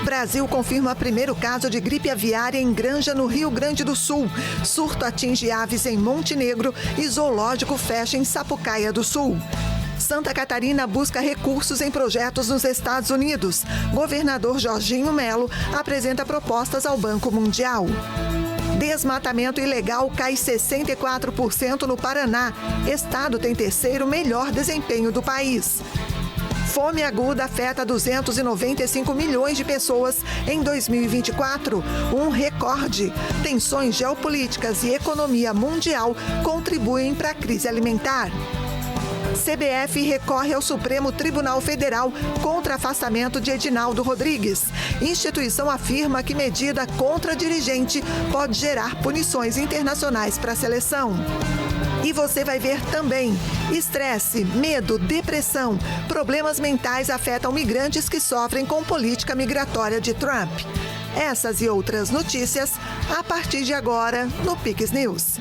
Brasil confirma primeiro caso de gripe aviária em granja no Rio Grande do Sul. Surto atinge aves em Montenegro e zoológico fecha em Sapucaia do Sul. Santa Catarina busca recursos em projetos nos Estados Unidos. Governador Jorginho Melo apresenta propostas ao Banco Mundial. Desmatamento ilegal cai 64% no Paraná. Estado tem terceiro melhor desempenho do país. Fome aguda afeta 295 milhões de pessoas em 2024, um recorde. Tensões geopolíticas e economia mundial contribuem para a crise alimentar. CBF recorre ao Supremo Tribunal Federal contra afastamento de Edinaldo Rodrigues. Instituição afirma que medida contra dirigente pode gerar punições internacionais para a seleção. E você vai ver também: estresse, medo, depressão, problemas mentais afetam migrantes que sofrem com política migratória de Trump. Essas e outras notícias a partir de agora no Pix News.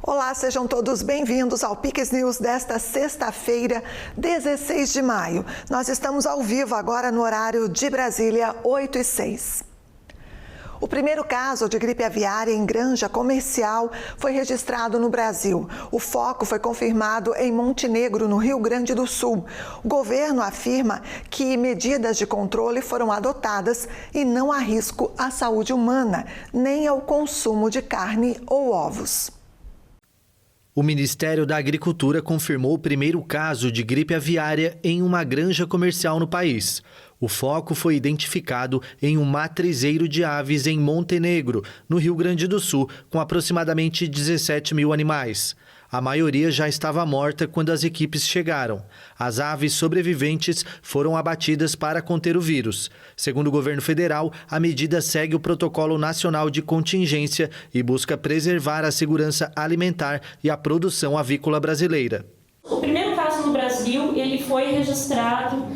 Olá, sejam todos bem-vindos ao Pix News desta sexta-feira, 16 de maio. Nós estamos ao vivo agora no horário de Brasília, 8h06. O primeiro caso de gripe aviária em granja comercial foi registrado no Brasil. O foco foi confirmado em Montenegro, no Rio Grande do Sul. O governo afirma que medidas de controle foram adotadas e não há risco à saúde humana, nem ao consumo de carne ou ovos. O Ministério da Agricultura confirmou o primeiro caso de gripe aviária em uma granja comercial no país. O foco foi identificado em um matrizeiro de aves em Montenegro, no Rio Grande do Sul, com aproximadamente 17 mil animais. A maioria já estava morta quando as equipes chegaram. As aves sobreviventes foram abatidas para conter o vírus. Segundo o governo federal, a medida segue o Protocolo Nacional de Contingência e busca preservar a segurança alimentar e a produção avícola brasileira. O primeiro caso no Brasil, ele foi registrado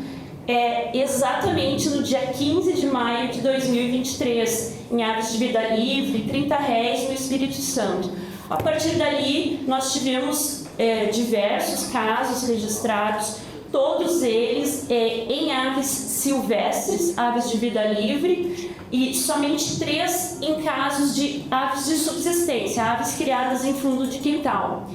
exatamente no dia 15 de maio de 2023, em aves de vida livre, 30 réis no Espírito Santo. A partir dali, nós tivemos diversos casos registrados, todos eles em aves silvestres, aves de vida livre, e somente 3 em casos de aves de subsistência, aves criadas em fundo de quintal.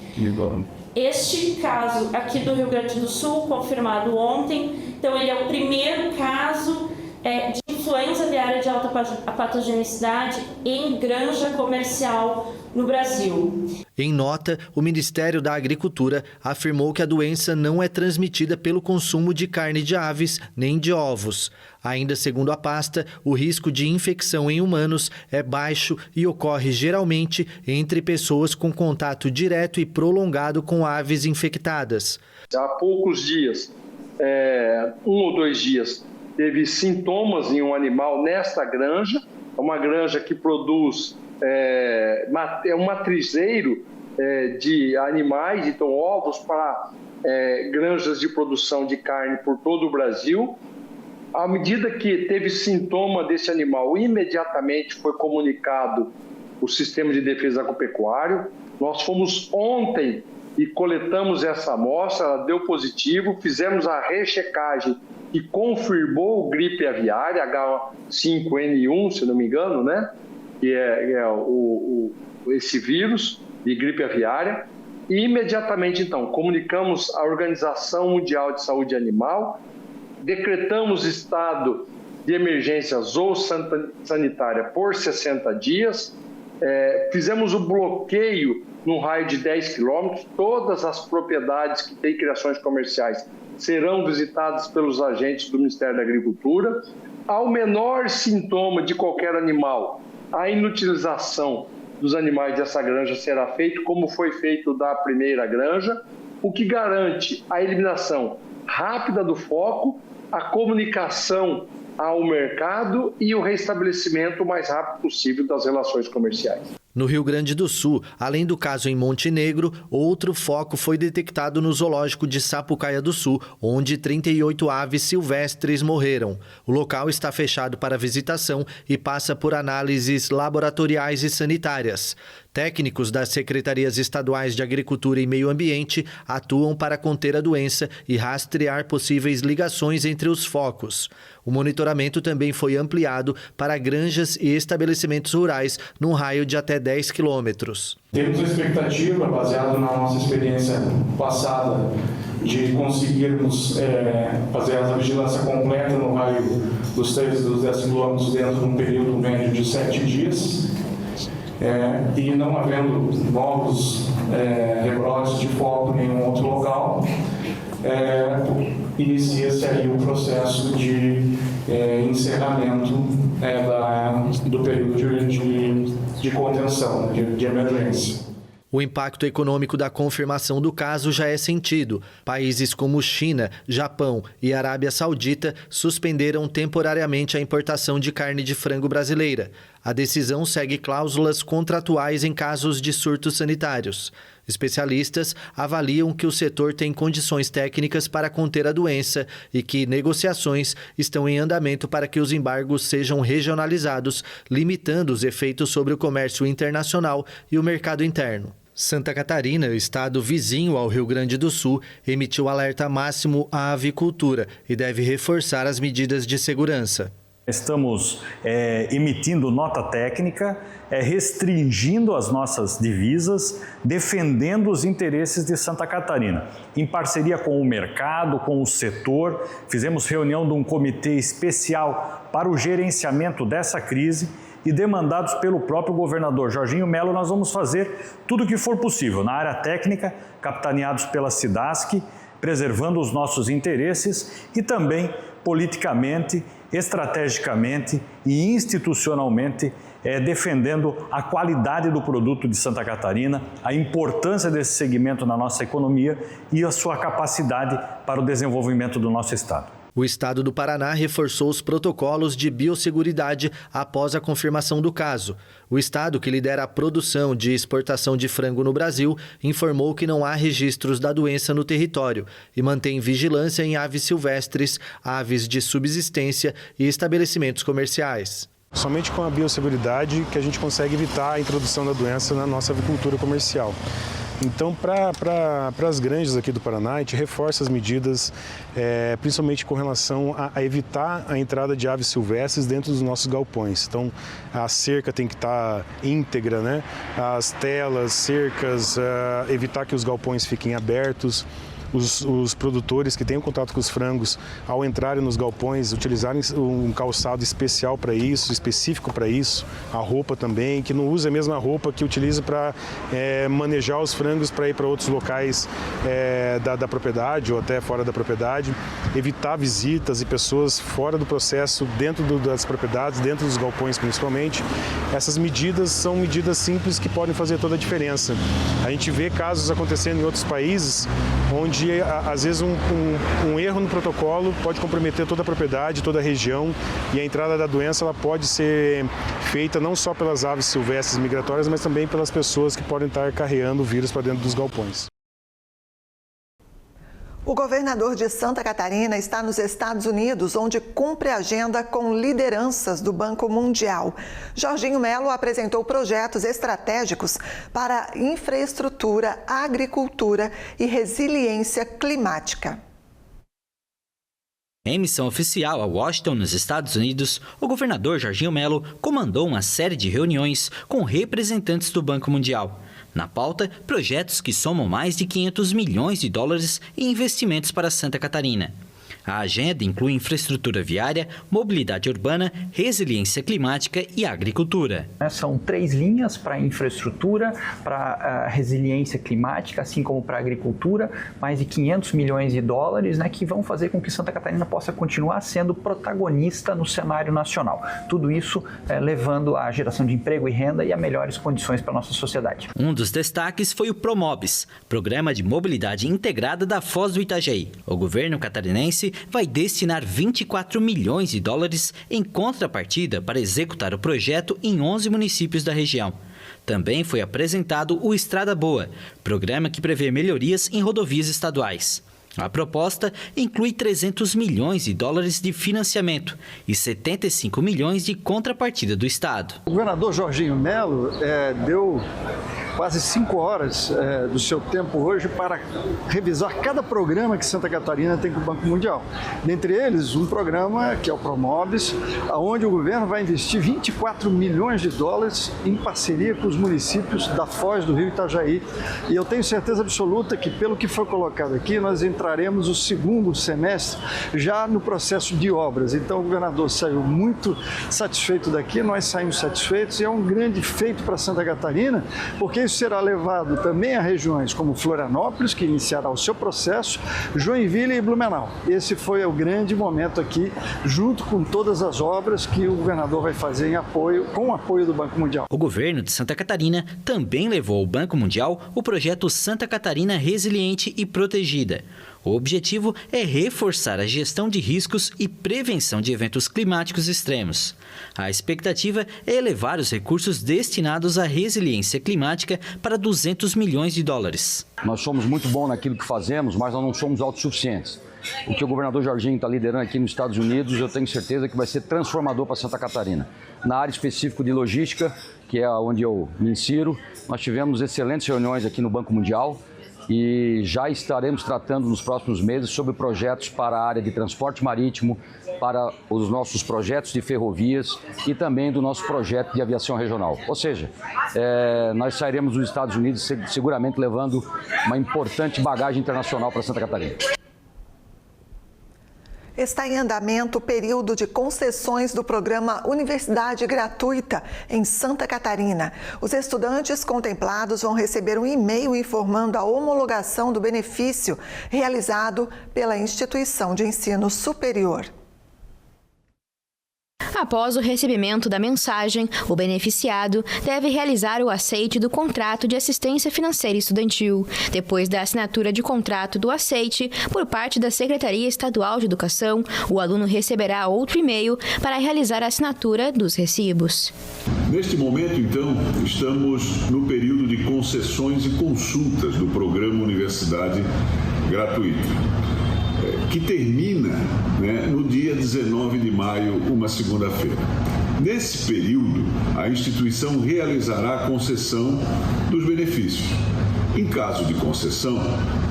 Este caso aqui do Rio Grande do Sul, confirmado ontem, então ele é o primeiro caso de influenza aviária de alta patogenicidade em granja comercial no Brasil. Em nota, o Ministério da Agricultura afirmou que a doença não é transmitida pelo consumo de carne de aves nem de ovos. Ainda segundo a pasta, o risco de infecção em humanos é baixo e ocorre geralmente entre pessoas com contato direto e prolongado com aves infectadas. Há poucos dias, 1 ou 2 dias, teve sintomas em um animal nesta granja, uma granja que produz, é um matrizeiro de animais, então ovos para granjas de produção de carne por todo o Brasil. À medida que teve sintoma desse animal, imediatamente foi comunicado o Sistema de Defesa Agropecuário. Nós fomos ontem e coletamos essa amostra, ela deu positivo, fizemos a rechecagem e confirmou gripe aviária, H5N1, se não me engano, né? Que esse vírus de gripe aviária. E imediatamente, então, comunicamos à Organização Mundial de Saúde Animal, decretamos estado de emergência zoossanitária por 60 dias, fizemos o bloqueio no raio de 10 quilômetros, todas as propriedades que têm criações comerciais serão visitadas pelos agentes do Ministério da Agricultura. Ao menor sintoma de qualquer animal, a inutilização dos animais dessa granja será feito, como foi feito da primeira granja, o que garante a eliminação rápida do foco, a comunicação ao mercado e o restabelecimento o mais rápido possível das relações comerciais. No Rio Grande do Sul, além do caso em Montenegro, outro foco foi detectado no zoológico de Sapucaia do Sul, onde 38 aves silvestres morreram. O local está fechado para visitação e passa por análises laboratoriais e sanitárias. Técnicos das Secretarias Estaduais de Agricultura e Meio Ambiente atuam para conter a doença e rastrear possíveis ligações entre os focos. O monitoramento também foi ampliado para granjas e estabelecimentos rurais num raio de até 10 quilômetros. Temos a expectativa, baseado na nossa experiência passada, de conseguirmos fazer a vigilância completa no raio dos 3 dos 10 quilômetros dentro de um período médio de 7 dias. E não havendo novos rebrotes de foco em nenhum outro local, inicia-se aí o processo de encerramento do período de contenção, de emergência. O impacto econômico da confirmação do caso já é sentido. Países como China, Japão e Arábia Saudita suspenderam temporariamente a importação de carne de frango brasileira. A decisão segue cláusulas contratuais em casos de surtos sanitários. Especialistas avaliam que o setor tem condições técnicas para conter a doença e que negociações estão em andamento para que os embargos sejam regionalizados, limitando os efeitos sobre o comércio internacional e o mercado interno. Santa Catarina, estado vizinho ao Rio Grande do Sul, emitiu alerta máximo à avicultura e deve reforçar as medidas de segurança. Estamos emitindo nota técnica, restringindo as nossas divisas, defendendo os interesses de Santa Catarina. Em parceria com o mercado, com o setor, fizemos reunião de um comitê especial para o gerenciamento dessa crise e demandados pelo próprio governador Jorginho Melo, nós vamos fazer tudo o que for possível na área técnica, capitaneados pela SIDASC, preservando os nossos interesses e também politicamente, estrategicamente e institucionalmente, defendendo a qualidade do produto de Santa Catarina, a importância desse segmento na nossa economia e a sua capacidade para o desenvolvimento do nosso estado. O estado do Paraná reforçou os protocolos de biosseguridade após a confirmação do caso. O estado, que lidera a produção de exportação de frango no Brasil, informou que não há registros da doença no território e mantém vigilância em aves silvestres, aves de subsistência e estabelecimentos comerciais. Somente com a biosseguridade que a gente consegue evitar a introdução da doença na nossa avicultura comercial. Então, para as granjas aqui do Paraná, a gente reforça as medidas, principalmente com relação a evitar a entrada de aves silvestres dentro dos nossos galpões. Então, a cerca tem que estar íntegra, né? As telas, cercas, evitar que os galpões fiquem abertos. Os produtores que têm contato com os frangos, ao entrarem nos galpões, utilizarem um calçado especial para isso, específico para isso, a roupa também, que não use a mesma roupa que utiliza para manejar os frangos para ir para outros locais da propriedade ou até fora da propriedade, evitar visitas e pessoas fora do processo, dentro das propriedades, dentro dos galpões principalmente. Essas medidas são medidas simples que podem fazer toda a diferença. A gente vê casos acontecendo em outros países, onde às vezes um erro no protocolo pode comprometer toda a propriedade, toda a região, e a entrada da doença ela pode ser feita não só pelas aves silvestres migratórias, mas também pelas pessoas que podem estar carreando o vírus para dentro dos galpões. O governador de Santa Catarina está nos Estados Unidos, onde cumpre agenda com lideranças do Banco Mundial. Jorginho Melo apresentou projetos estratégicos para infraestrutura, agricultura e resiliência climática. Em missão oficial a Washington, nos Estados Unidos, o governador Jorginho Melo comandou uma série de reuniões com representantes do Banco Mundial. Na pauta, projetos que somam mais de 500 milhões de dólares em investimentos para Santa Catarina. A agenda inclui infraestrutura viária, mobilidade urbana, resiliência climática e agricultura. São 3 linhas para infraestrutura, para resiliência climática, assim como para agricultura, mais de 500 milhões de dólares, que vão fazer com que Santa Catarina possa continuar sendo protagonista no cenário nacional. Tudo isso levando à geração de emprego e renda e a melhores condições para a nossa sociedade. Um dos destaques foi o Promobis, Programa de Mobilidade Integrada da Foz do Itajaí. O governo catarinense vai destinar 24 milhões de dólares em contrapartida para executar o projeto em 11 municípios da região. Também foi apresentado o Estrada Boa, programa que prevê melhorias em rodovias estaduais. A proposta inclui 300 milhões de dólares de financiamento e 75 milhões de contrapartida do Estado. O governador Jorginho Melo deu quase 5 horas do seu tempo hoje para revisar cada programa que Santa Catarina tem com o Banco Mundial. Dentre eles, um programa que é o Promobis, onde o governo vai investir 24 milhões de dólares em parceria com os municípios da Foz do Rio Itajaí. E eu tenho certeza absoluta que, pelo que foi colocado aqui, nós entraremos o segundo semestre já no processo de obras. Então, o governador saiu muito satisfeito daqui, nós saímos satisfeitos, e é um grande feito para Santa Catarina, porque isso será levado também a regiões como Florianópolis, que iniciará o seu processo, Joinville e Blumenau. Esse foi o grande momento aqui, junto com todas as obras que o governador vai fazer com o apoio do Banco Mundial. O governo de Santa Catarina também levou ao Banco Mundial o projeto Santa Catarina Resiliente e Protegida. O objetivo é reforçar a gestão de riscos e prevenção de eventos climáticos extremos. A expectativa é elevar os recursos destinados à resiliência climática para 200 milhões de dólares. Nós somos muito bons naquilo que fazemos, mas nós não somos autossuficientes. O que o governador Jorginho está liderando aqui nos Estados Unidos, eu tenho certeza que vai ser transformador para Santa Catarina. Na área específica de logística, que é onde eu me insiro, nós tivemos excelentes reuniões aqui no Banco Mundial, e já estaremos tratando nos próximos meses sobre projetos para a área de transporte marítimo, para os nossos projetos de ferrovias e também do nosso projeto de aviação regional. Ou seja, nós sairemos dos Estados Unidos seguramente levando uma importante bagagem internacional para Santa Catarina. Está em andamento o período de concessões do programa Universidade Gratuita em Santa Catarina. Os estudantes contemplados vão receber um e-mail informando a homologação do benefício realizado pela instituição de ensino superior. Após o recebimento da mensagem, o beneficiado deve realizar o aceite do contrato de assistência financeira estudantil. Depois da assinatura de contrato do aceite por parte da Secretaria Estadual de Educação, o aluno receberá outro e-mail para realizar a assinatura dos recibos. Neste momento, então, estamos no período de concessões e consultas do programa Universidade Gratuita, que termina no dia 19 de maio, uma segunda-feira. Nesse período, a instituição realizará a concessão dos benefícios. Em caso de concessão,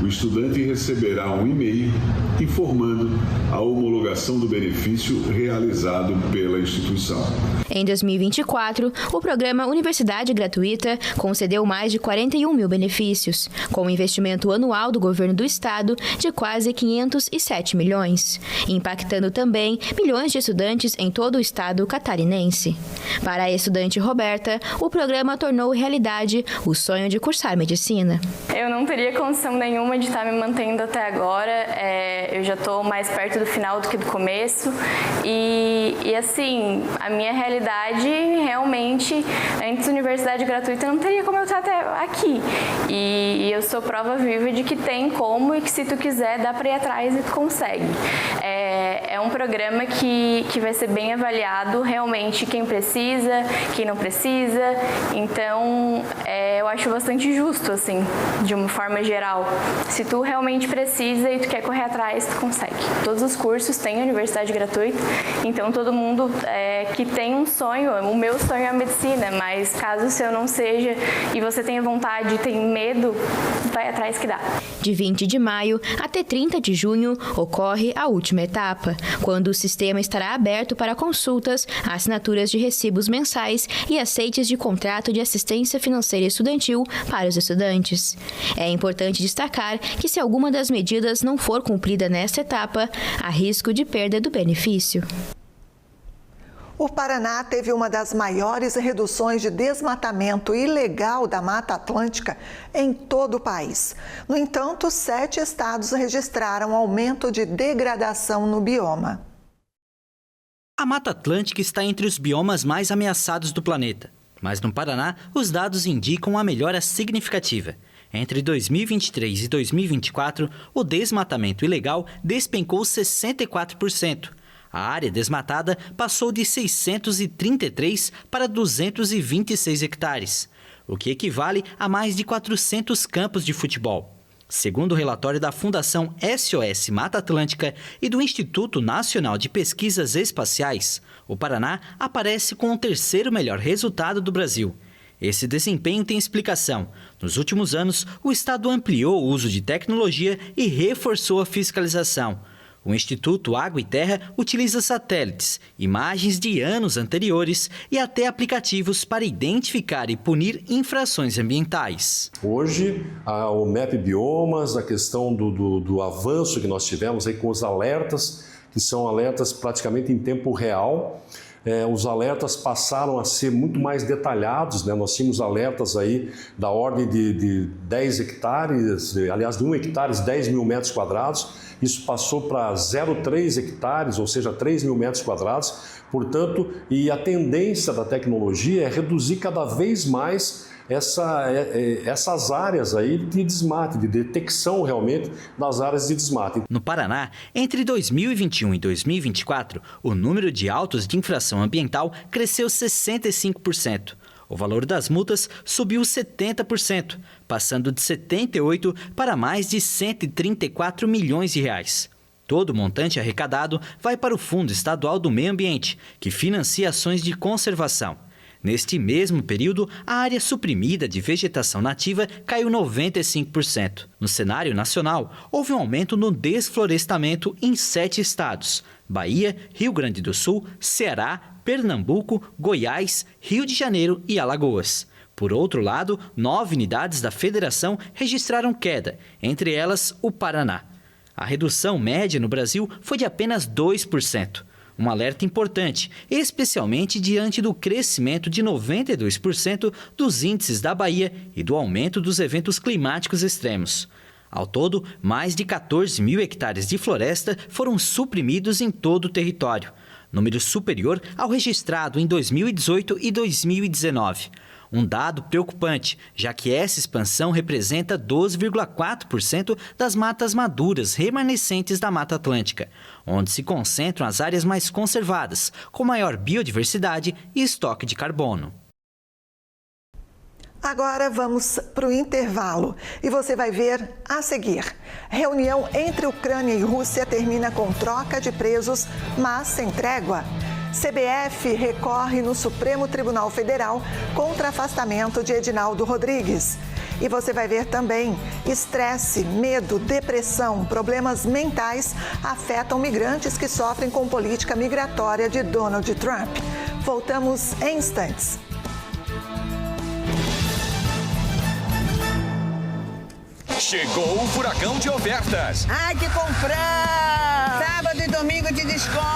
o estudante receberá um e-mail informando a homologação do benefício realizado pela instituição. Em 2024, o programa Universidade Gratuita concedeu mais de 41 mil benefícios, com um investimento anual do governo do estado de quase 507 milhões, impactando também milhões de estudantes em todo o estado catarinense. Para a estudante Roberta, o programa tornou realidade o sonho de cursar medicina. Eu não teria condição nenhuma de estar me mantendo até agora, eu já estou mais perto do final do que do começo e assim, a minha realidade realmente, antes da Universidade Gratuita, não teria como eu estar até aqui. E eu sou prova viva de que tem como e que se tu quiser dá para ir atrás e tu consegue. É um programa que vai ser bem avaliado realmente quem precisa, quem não precisa, então eu acho bastante justo, assim, de uma forma geral. Se tu realmente precisa e tu quer correr atrás, tu consegue. Todos os cursos têm Universidade Gratuita, então todo mundo que tem um sonho, o meu sonho é a medicina, mas caso o seu não seja e você tenha vontade, tem medo, vai atrás que dá. De 20 de maio até 30 de junho ocorre a última etapa, quando o sistema estará aberto para consultas, assinaturas de recibos mensais e aceites de contrato de assistência financeira estudantil para os estudantes. É importante destacar que se alguma das medidas não for cumprida nesta etapa, há risco de perda do benefício. O Paraná teve uma das maiores reduções de desmatamento ilegal da Mata Atlântica em todo o país. No entanto, 7 estados registraram aumento de degradação no bioma. A Mata Atlântica está entre os biomas mais ameaçados do planeta. Mas no Paraná, os dados indicam uma melhora significativa. Entre 2023 e 2024, o desmatamento ilegal despencou 64%. A área desmatada passou de 633 para 226 hectares, o que equivale a mais de 400 campos de futebol. Segundo o relatório da Fundação SOS Mata Atlântica e do Instituto Nacional de Pesquisas Espaciais, o Paraná aparece com o terceiro melhor resultado do Brasil. Esse desempenho tem explicação. Nos últimos anos, o Estado ampliou o uso de tecnologia e reforçou a fiscalização. O Instituto Água e Terra utiliza satélites, imagens de anos anteriores e até aplicativos para identificar e punir infrações ambientais. Hoje, o MAP Biomas, a questão do avanço que nós tivemos aí com os alertas, que são alertas praticamente em tempo real. Os alertas passaram a ser muito mais detalhados, né? Nós tínhamos alertas aí da ordem de 10 hectares, aliás, de 1 hectare, 10 mil metros quadrados. Isso passou para 0,3 hectares, ou seja, 3 mil metros quadrados. Portanto, e a tendência da tecnologia é reduzir cada vez mais essas áreas aí de desmate, de detecção realmente das áreas de desmate. No Paraná, entre 2021 e 2024, o número de autos de infração ambiental cresceu 65%. O valor das multas subiu 70%, passando de 78 para mais de 134 milhões de reais. Todo o montante arrecadado vai para o Fundo Estadual do Meio Ambiente, que financia ações de conservação. Neste mesmo período, a área suprimida de vegetação nativa caiu 95%. No cenário nacional, houve um aumento no desflorestamento em 7 estados: Bahia, Rio Grande do Sul, Ceará, Pernambuco, Goiás, Rio de Janeiro e Alagoas. Por outro lado, 9 unidades da federação registraram queda, entre elas o Paraná. A redução média no Brasil foi de apenas 2%. Um alerta importante, especialmente diante do crescimento de 92% dos índices da Bahia e do aumento dos eventos climáticos extremos. Ao todo, mais de 14 mil hectares de floresta foram suprimidos em todo o território, número superior ao registrado em 2018 e 2019. Um dado preocupante, já que essa expansão representa 12,4% das matas maduras remanescentes da Mata Atlântica, onde se concentram as áreas mais conservadas, com maior biodiversidade e estoque de carbono. Agora vamos para o intervalo e você vai ver a seguir. Reunião entre Ucrânia e Rússia termina com troca de presos, mas sem trégua. CBF recorre no Supremo Tribunal Federal contra afastamento de Edinaldo Rodrigues. E você vai ver também: estresse, medo, depressão, problemas mentais afetam migrantes que sofrem com política migratória de Donald Trump. Voltamos em instantes. Chegou o furacão de ofertas. Ai, que comprar! Sábado e domingo de desconto.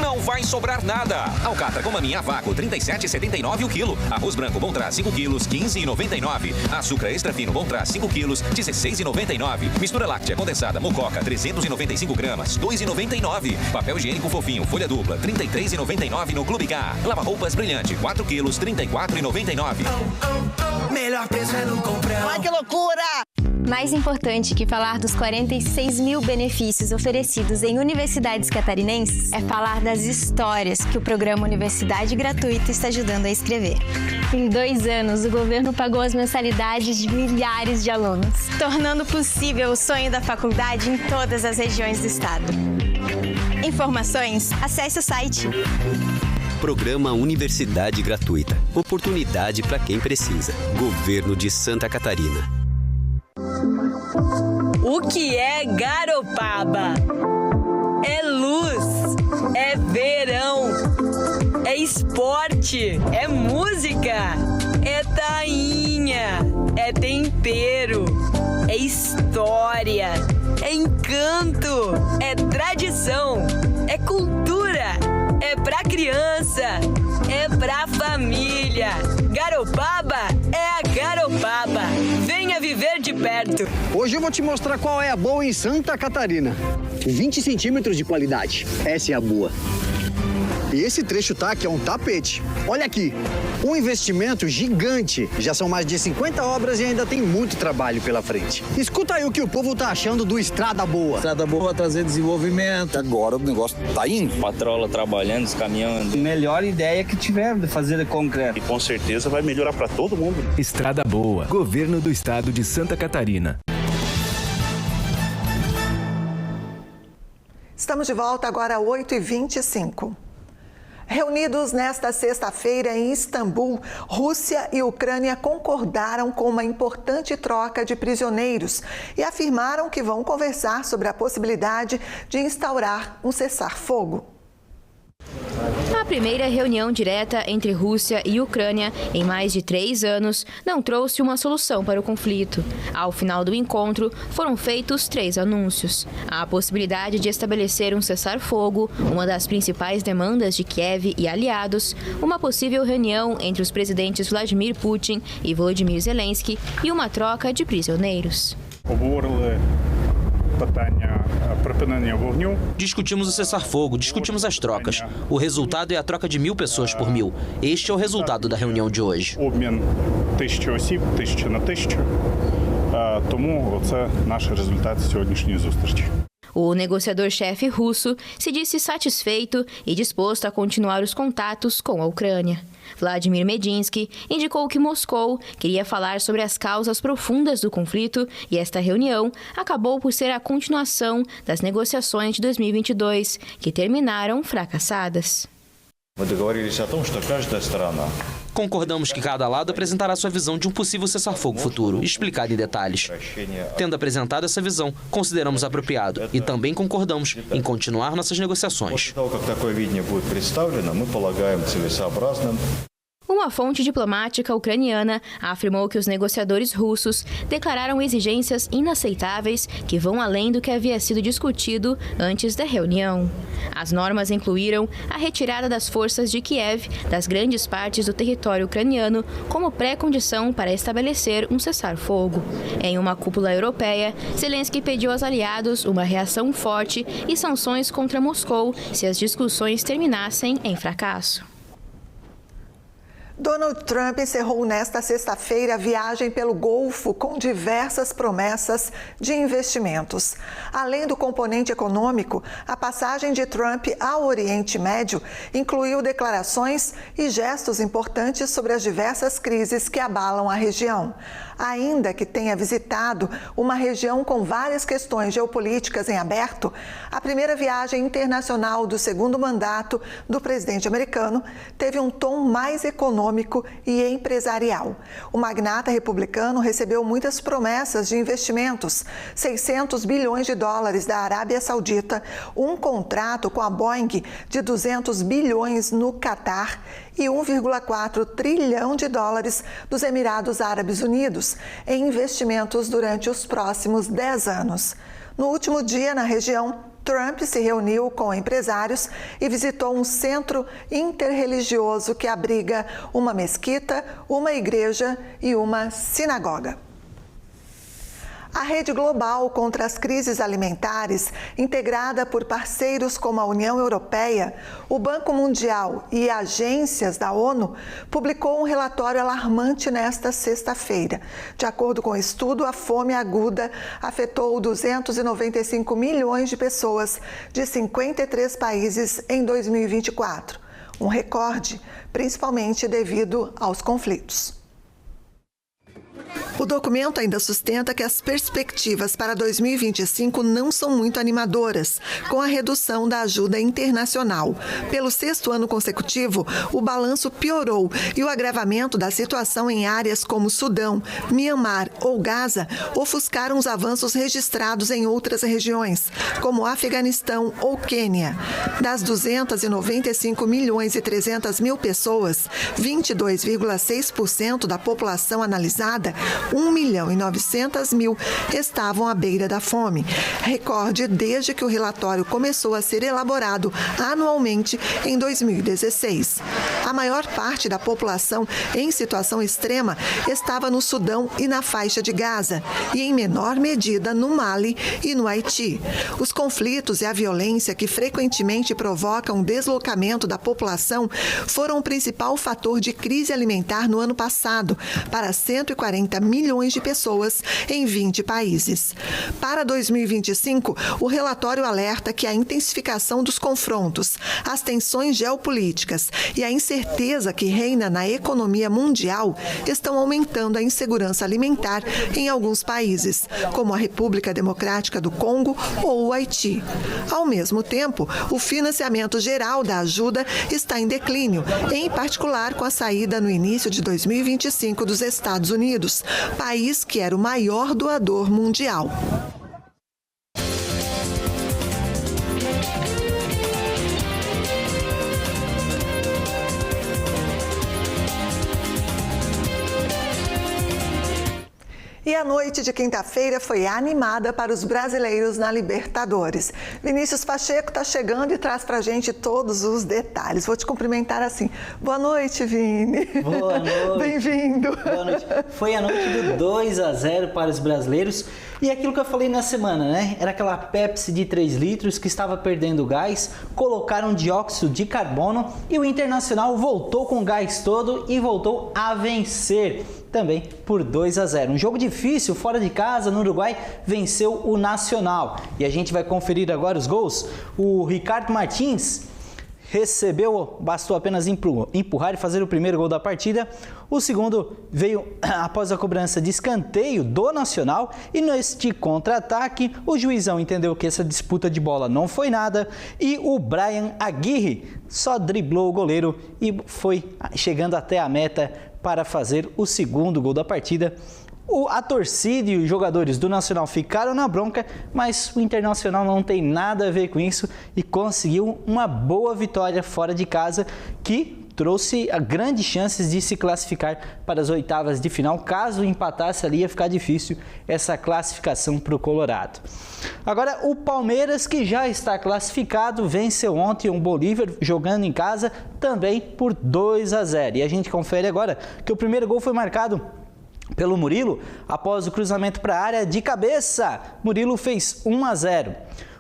Não vai sobrar nada. Alcatra com maminha a vácuo, R$ 37,79 o quilo. Arroz branco Bontra, 5 quilos, R$ 15,99. Açúcar extra fino Bontra, 5 quilos, R$ 16,99. Mistura láctea condensada Mococa, 395 gramas, R$ 2,99. Papel higiênico fofinho, folha dupla, R$ 33,99 no Clube K. Lava-roupas brilhante, 4 quilos, R$ 34,99. Melhor preço é no Comprão. Ai, que loucura! Mais importante que falar dos 46 mil benefícios oferecidos em universidades catarinenses é falar das histórias que o programa Universidade Gratuita está ajudando a escrever. Em 2 anos, o governo pagou as mensalidades de milhares de alunos, tornando possível o sonho da faculdade em todas as regiões do estado. Informações? Acesse o site. Programa Universidade Gratuita. Oportunidade para quem precisa. Governo de Santa Catarina. O que é Garopaba? É luz, é verão, é esporte, é música, é tainha, é tempero, é história, é encanto, é tradição, é cultura, é pra criança, é pra família. Garopaba é a Garopaba. Venha viver de perto. Hoje eu vou te mostrar qual é a boa em Santa Catarina. 20 centímetros de qualidade. Essa é a boa. E esse trecho tá que é um tapete. Olha aqui, um investimento gigante. Já são mais de 50 obras e ainda tem muito trabalho pela frente. Escuta aí o que o povo tá achando do Estrada Boa. Estrada Boa vai trazer desenvolvimento. Agora o negócio tá indo. Patrola trabalhando, os caminhões. Melhor ideia que tiver de fazer de concreto. E com certeza vai melhorar para todo mundo. Estrada Boa, Governo do Estado de Santa Catarina. Estamos de volta agora às 8h25. Reunidos nesta sexta-feira em Istambul, Rússia e Ucrânia concordaram com uma importante troca de prisioneiros e afirmaram que vão conversar sobre a possibilidade de instaurar um cessar-fogo. A primeira reunião direta entre Rússia e Ucrânia em mais de 3 anos não trouxe uma solução para o conflito. Ao final do encontro, foram feitos 3 anúncios. A possibilidade de estabelecer um cessar-fogo, uma das principais demandas de Kiev e aliados, uma possível reunião entre os presidentes Vladimir Putin e Volodymyr Zelensky e uma troca de prisioneiros. Discutimos o cessar-fogo, discutimos as trocas. O resultado é a troca de 1.000 pessoas por 1.000. Este é o resultado da reunião de hoje. O negociador-chefe russo se disse satisfeito e disposto a continuar os contatos com a Ucrânia. Vladimir Medinsky indicou que Moscou queria falar sobre as causas profundas do conflito e esta reunião acabou por ser a continuação das negociações de 2022, que terminaram fracassadas. Concordamos que cada lado apresentará sua visão de um possível cessar-fogo futuro, explicado em detalhes. Tendo apresentado essa visão, consideramos apropriado e também concordamos em continuar nossas negociações. Uma fonte diplomática ucraniana afirmou que os negociadores russos declararam exigências inaceitáveis que vão além do que havia sido discutido antes da reunião. As normas incluíram a retirada das forças de Kiev das grandes partes do território ucraniano como pré-condição para estabelecer um cessar-fogo. Em uma cúpula europeia, Zelensky pediu aos aliados uma reação forte e sanções contra Moscou se as discussões terminassem em fracasso. Donald Trump encerrou nesta sexta-feira a viagem pelo Golfo com diversas promessas de investimentos. Além do componente econômico, a passagem de Trump ao Oriente Médio incluiu declarações e gestos importantes sobre as diversas crises que abalam a região. Ainda que tenha visitado uma região com várias questões geopolíticas em aberto, a primeira viagem internacional do segundo mandato do presidente americano teve um tom mais econômico e empresarial. O magnata republicano recebeu muitas promessas de investimentos, 600 bilhões de dólares da Arábia Saudita, um contrato com a Boeing de 200 bilhões no Catar e 1,4 trilhão de dólares dos Emirados Árabes Unidos em investimentos durante os próximos 10 anos. No último dia na região, Trump se reuniu com empresários e visitou um centro interreligioso que abriga uma mesquita, uma igreja e uma sinagoga. A Rede Global contra as Crises Alimentares, integrada por parceiros como a União Europeia, o Banco Mundial e agências da ONU, publicou um relatório alarmante nesta sexta-feira. De acordo com o estudo, a fome aguda afetou 295 milhões de pessoas de 53 países em 2024, um recorde, principalmente devido aos conflitos. O documento ainda sustenta que as perspectivas para 2025 não são muito animadoras, com a redução da ajuda internacional. Pelo 6º ano consecutivo, o balanço piorou e o agravamento da situação em áreas como Sudão, Mianmar ou Gaza ofuscaram os avanços registrados em outras regiões, como Afeganistão ou Quênia. Das 295 milhões e 300 mil pessoas, 22,6% da população analisada, 1.900.000 estavam à beira da fome, recorde desde que o relatório começou a ser elaborado anualmente em 2016. A a maior parte da população em situação extrema estava no Sudão e na faixa de Gaza, e em menor medida no Mali e no Haiti. Os conflitos e a violência que frequentemente provocam o deslocamento da população foram o principal fator de crise alimentar no ano passado, para 140 milhões de pessoas em 20 países. Para 2025, o relatório alerta que a intensificação dos confrontos, as tensões geopolíticas e a incerteza que reina na economia mundial estão aumentando a insegurança alimentar em alguns países, como a República Democrática do Congo ou o Haiti. Ao mesmo tempo, o financiamento geral da ajuda está em declínio, em particular com a saída no início de 2025 dos Estados Unidos, país que era o maior doador mundial. E a noite de quinta-feira foi animada para os brasileiros na Libertadores. Vinícius Pacheco está chegando e traz para a gente todos os detalhes. Vou te cumprimentar assim. Boa noite, Vini. Boa noite. Bem-vindo. Boa noite. Foi a noite do 2-0 para os brasileiros. E aquilo que eu falei na semana, né? Era aquela Pepsi de 3 litros que estava perdendo gás, colocaram dióxido de carbono e o Internacional voltou com o gás todo e voltou a vencer. Também por 2-0. Um jogo difícil, fora de casa, no Uruguai, venceu o Nacional. E a gente vai conferir agora os gols. O Ricardo Martins recebeu, bastou apenas empurrar e fazer o primeiro gol da partida. O segundo veio após a cobrança de escanteio do Nacional e neste contra-ataque o juizão entendeu que essa disputa de bola não foi nada e o Brian Aguirre só driblou o goleiro e foi chegando até a meta para fazer o segundo gol da partida. A torcida e os jogadores do Nacional ficaram na bronca, mas o Internacional não tem nada a ver com isso e conseguiu uma boa vitória fora de casa que trouxe grandes chances de se classificar para as oitavas de final. Caso empatasse ali, ia ficar difícil essa classificação para o Colorado. Agora, o Palmeiras, que já está classificado, venceu ontem o Bolívar jogando em casa também por 2-0. E a gente confere agora que o primeiro gol foi marcado pelo Murilo após o cruzamento para a área de cabeça. Murilo fez 1-0.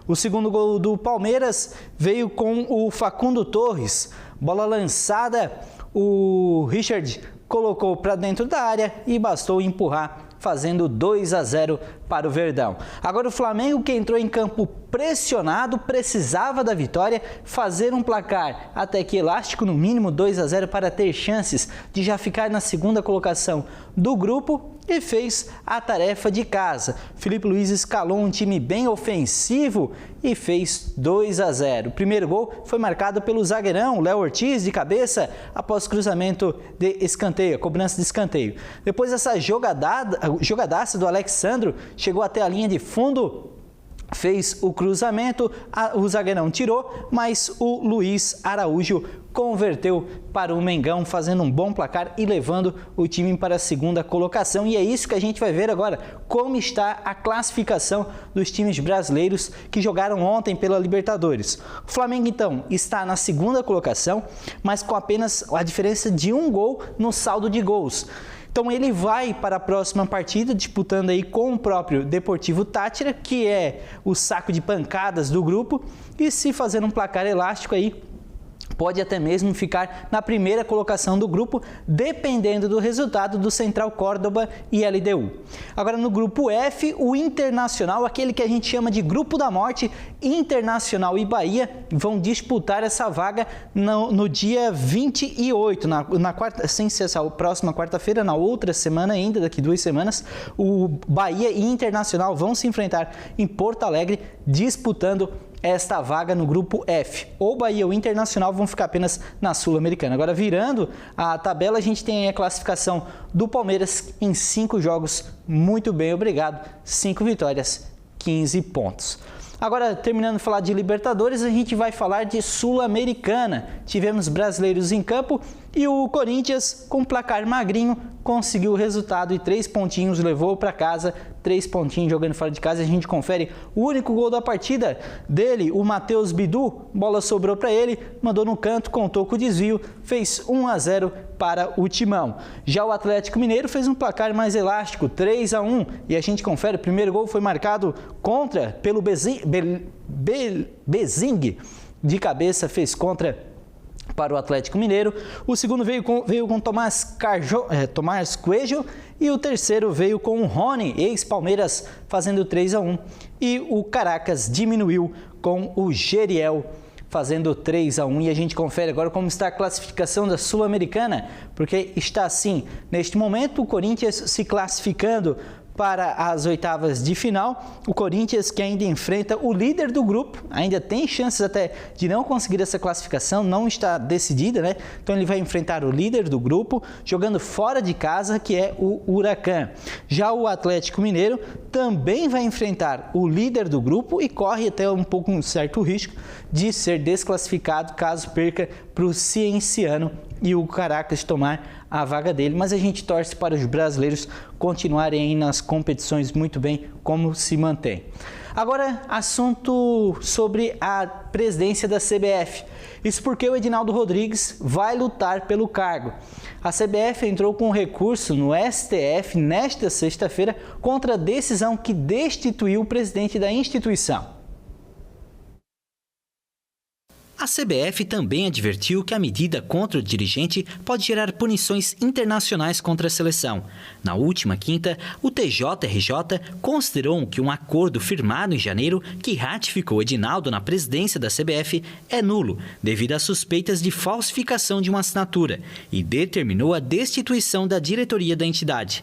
O segundo gol do Palmeiras veio com o Facundo Torres. Bola lançada, o Richard colocou para dentro da área e bastou empurrar, fazendo 2-0 para o Verdão. Agora o Flamengo, que entrou em campo pressionado, precisava da vitória, fazer um placar até que elástico, no mínimo 2-0, para ter chances de já ficar na segunda colocação do grupo e fez a tarefa de casa. Felipe Luiz escalou um time bem ofensivo e fez 2-0. O primeiro gol foi marcado pelo zagueirão Léo Ortiz de cabeça após cruzamento de escanteio, cobrança de escanteio. Depois essa jogadaça do Alexandro chegou até a linha de fundo, fez o cruzamento, o zagueirão tirou, mas o Luiz Araújo converteu para o Mengão, fazendo um bom placar e levando o time para a segunda colocação. E é isso que a gente vai ver agora, como está a classificação dos times brasileiros que jogaram ontem pela Libertadores. O Flamengo, então, está na segunda colocação, mas com apenas a diferença de um gol no saldo de gols. Então ele vai para a próxima partida disputando aí com o próprio Deportivo Táchira, que é o saco de pancadas do grupo, e se fazer um placar elástico aí, pode até mesmo ficar na primeira colocação do grupo, dependendo do resultado do Central Córdoba e LDU. Agora no grupo F, o Internacional, aquele que a gente chama de Grupo da Morte, Internacional e Bahia vão disputar essa vaga no dia 28, na quarta, sem ser essa próxima quarta-feira, na outra semana ainda, daqui 2 semanas, o Bahia e Internacional vão se enfrentar em Porto Alegre, disputando esta vaga no grupo F. Ou Bahia ou Internacional vão ficar apenas na Sul-Americana. Agora, virando a tabela, a gente tem a classificação do Palmeiras em 5 jogos. Muito bem, obrigado. 5 vitórias, 15 pontos. Agora, terminando de falar de Libertadores, a gente vai falar de Sul-Americana. Tivemos brasileiros em campo E o Corinthians, com placar magrinho, conseguiu o resultado e 3 pontinhos levou para casa. 3 pontinhos jogando fora de casa. A gente confere o único gol da partida dele, o Matheus Bidu. Bola sobrou para ele, mandou no canto, contou com o desvio, fez 1-0 para o Timão. Já o Atlético Mineiro fez um placar mais elástico, 3-1. E a gente confere, o primeiro gol foi marcado pelo Bezing, de cabeça, fez contra para o Atlético Mineiro. O segundo veio com Tomás Coelho e o terceiro veio com o Rony, ex-Palmeiras, fazendo 3-1. E o Caracas diminuiu com o Geriel, fazendo 3-1. E a gente confere agora como está a classificação da Sul-Americana, porque está assim, neste momento, o Corinthians se classificando para as oitavas de final. O Corinthians, que ainda enfrenta o líder do grupo, ainda tem chances até de não conseguir essa classificação, não está decidida, né? Então ele vai enfrentar o líder do grupo, jogando fora de casa, que é o Huracan. Já o Atlético Mineiro também vai enfrentar o líder do grupo e corre até um certo risco de ser desclassificado caso perca para o Cienciano e o Caracas tomar a vaga dele, mas a gente torce para os brasileiros continuarem aí nas competições muito bem, como se mantém. Agora, assunto sobre a presidência da CBF. Isso porque o Edinaldo Rodrigues vai lutar pelo cargo. A CBF entrou com um recurso no STF nesta sexta-feira contra a decisão que destituiu o presidente da instituição. A CBF também advertiu que a medida contra o dirigente pode gerar punições internacionais contra a seleção. Na última quinta, o TJRJ considerou que um acordo firmado em janeiro que ratificou Edinaldo na presidência da CBF é nulo, devido a suspeitas de falsificação de uma assinatura, e determinou a destituição da diretoria da entidade.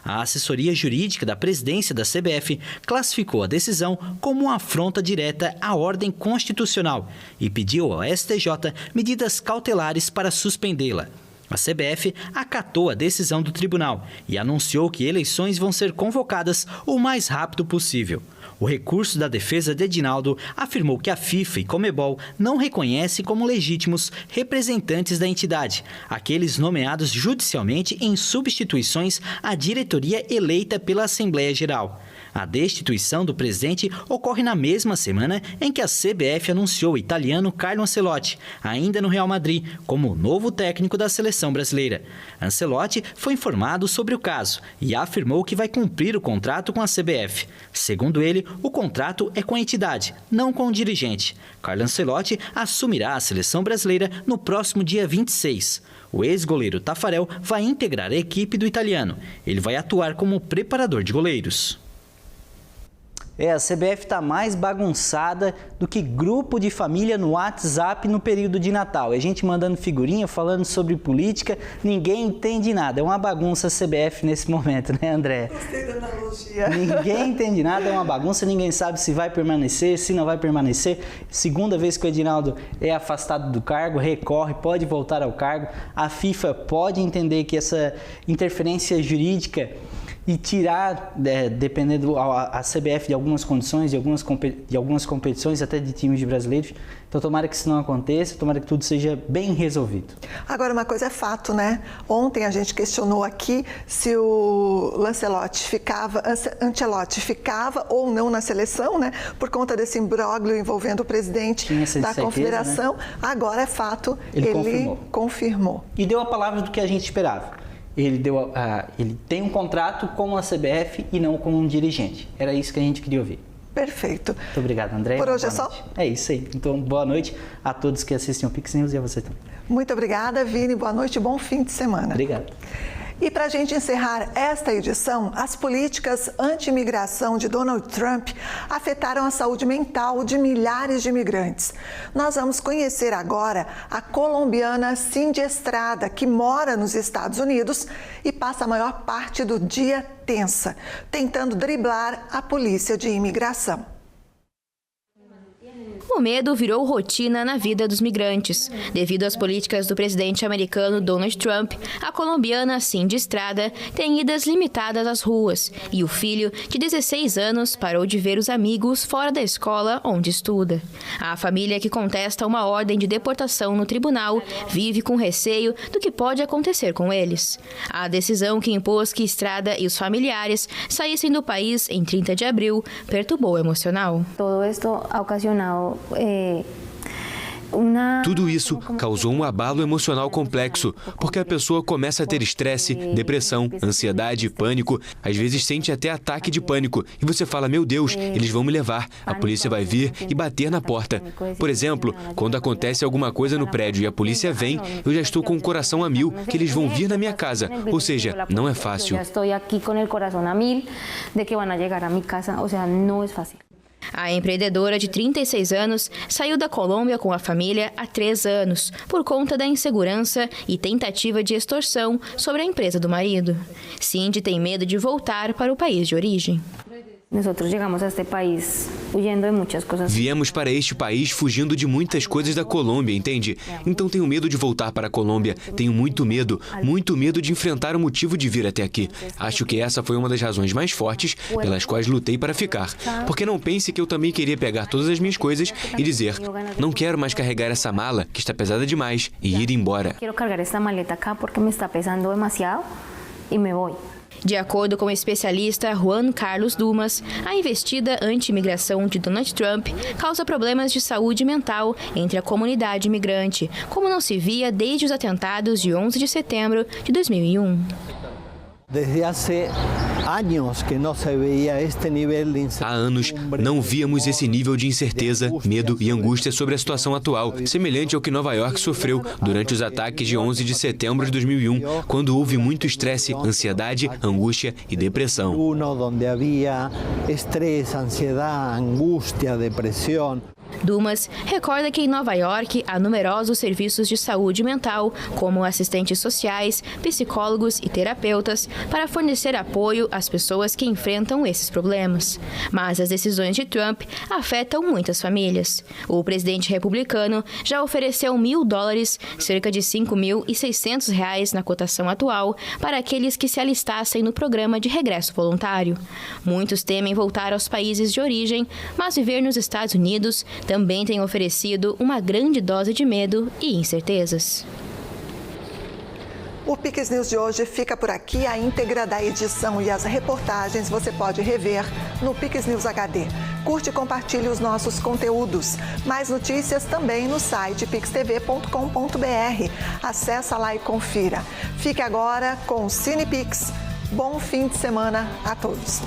A assessoria jurídica da presidência da CBF classificou a decisão como uma afronta direta à ordem constitucional e pediu ao STJ medidas cautelares para suspendê-la. A CBF acatou a decisão do tribunal e anunciou que eleições vão ser convocadas o mais rápido possível. O recurso da defesa de Edinaldo afirmou que a FIFA e Conmebol não reconhecem como legítimos representantes da entidade, aqueles nomeados judicialmente em substituições à diretoria eleita pela Assembleia Geral. A destituição do presidente ocorre na mesma semana em que a CBF anunciou o italiano Carlo Ancelotti, ainda no Real Madrid, como novo técnico da seleção brasileira. Ancelotti foi informado sobre o caso e afirmou que vai cumprir o contrato com a CBF. Segundo ele, o contrato é com a entidade, não com o dirigente. Carlo Ancelotti assumirá a seleção brasileira no próximo dia 26. O ex-goleiro Tafarel vai integrar a equipe do italiano. Ele vai atuar como preparador de goleiros. A CBF está mais bagunçada do que grupo de família no WhatsApp no período de Natal. A gente mandando figurinha, falando sobre política, ninguém entende nada. É uma bagunça a CBF nesse momento, né, André? Gostei da analogia. Ninguém entende nada, é uma bagunça, ninguém sabe se vai permanecer, se não vai permanecer. Segunda vez que o Edinaldo é afastado do cargo, recorre, pode voltar ao cargo. A FIFA pode entender que essa interferência jurídica e tirar, dependendo a CBF de algumas condições, de algumas competições, até de times brasileiros. Então, tomara que isso não aconteça, tomara que tudo seja bem resolvido. Agora, uma coisa é fato, né? Ontem a gente questionou aqui se o Ancelotti ficava ou não na seleção, né? Por conta desse imbróglio envolvendo o presidente da confederação. Né? Agora é fato, ele confirmou. E deu a palavra do que a gente esperava. Ele tem um contrato com a CBF e não com um dirigente. Era isso que a gente queria ouvir. Perfeito. Muito obrigado, André. Por hoje é só? É isso aí. Então, boa noite a todos que assistem o Pix News e a você também. Muito obrigada, Vini. Boa noite e bom fim de semana. Obrigado. E para a gente encerrar esta edição, as políticas anti-imigração de Donald Trump afetaram a saúde mental de milhares de imigrantes. Nós vamos conhecer agora a colombiana Cindy Estrada, que mora nos Estados Unidos e passa a maior parte do dia tensa, tentando driblar a polícia de imigração. O medo virou rotina na vida dos migrantes. Devido às políticas do presidente americano Donald Trump, a colombiana Cindy Estrada tem idas limitadas às ruas e o filho, de 16 anos, parou de ver os amigos fora da escola onde estuda. A família que contesta uma ordem de deportação no tribunal vive com receio do que pode acontecer com eles. A decisão que impôs que Estrada e os familiares saíssem do país em 30 de abril perturbou o emocional. Tudo isso causou um abalo emocional complexo, porque a pessoa começa a ter estresse, depressão, ansiedade, pânico, às vezes sente até ataque de pânico, e você fala, meu Deus, eles vão me levar, a polícia vai vir e bater na porta. Por exemplo, quando acontece alguma coisa no prédio e a polícia vem, eu já estou com o coração a mil, que eles vão vir na minha casa, ou seja, não é fácil. A empreendedora de 36 anos saiu da Colômbia com a família há 3 anos, por conta da insegurança e tentativa de extorsão sobre a empresa do marido. Cindy tem medo de voltar para o país de origem. Viemos para este país fugindo de muitas coisas da Colômbia, entende? Então tenho medo de voltar para a Colômbia. Tenho muito medo de enfrentar o motivo de vir até aqui. Acho que essa foi uma das razões mais fortes pelas quais lutei para ficar. Porque não pense que eu também queria pegar todas as minhas coisas e dizer, não quero mais carregar essa mala, que está pesada demais, e ir embora. De acordo com o especialista Juan Carlos Dumas, a investida anti-imigração de Donald Trump causa problemas de saúde mental entre a comunidade imigrante, como não se via desde os atentados de 11 de setembro de 2001. Há anos, não víamos esse nível de incerteza, medo e angústia sobre a situação atual, semelhante ao que Nova York sofreu durante os ataques de 11 de setembro de 2001, quando houve muito estresse, ansiedade, angústia e depressão. Dumas recorda que em Nova York há numerosos serviços de saúde mental, como assistentes sociais, psicólogos e terapeutas, para fornecer apoio às pessoas que enfrentam esses problemas. Mas as decisões de Trump afetam muitas famílias. O presidente republicano já ofereceu $1.000, cerca de R$5.600 na cotação atual, para aqueles que se alistassem no programa de regresso voluntário. Muitos temem voltar aos países de origem, mas viver nos Estados Unidos também tem oferecido uma grande dose de medo e incertezas. O Pix News de hoje fica por aqui. A íntegra da edição e as reportagens você pode rever no Pix News HD. Curte e compartilhe os nossos conteúdos. Mais notícias também no site pixtv.com.br. Acesse lá e confira. Fique agora com o CinePix. Bom fim de semana a todos.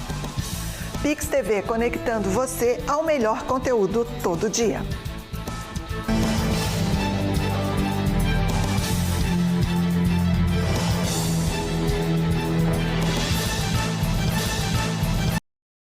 Pix TV, conectando você ao melhor conteúdo todo dia.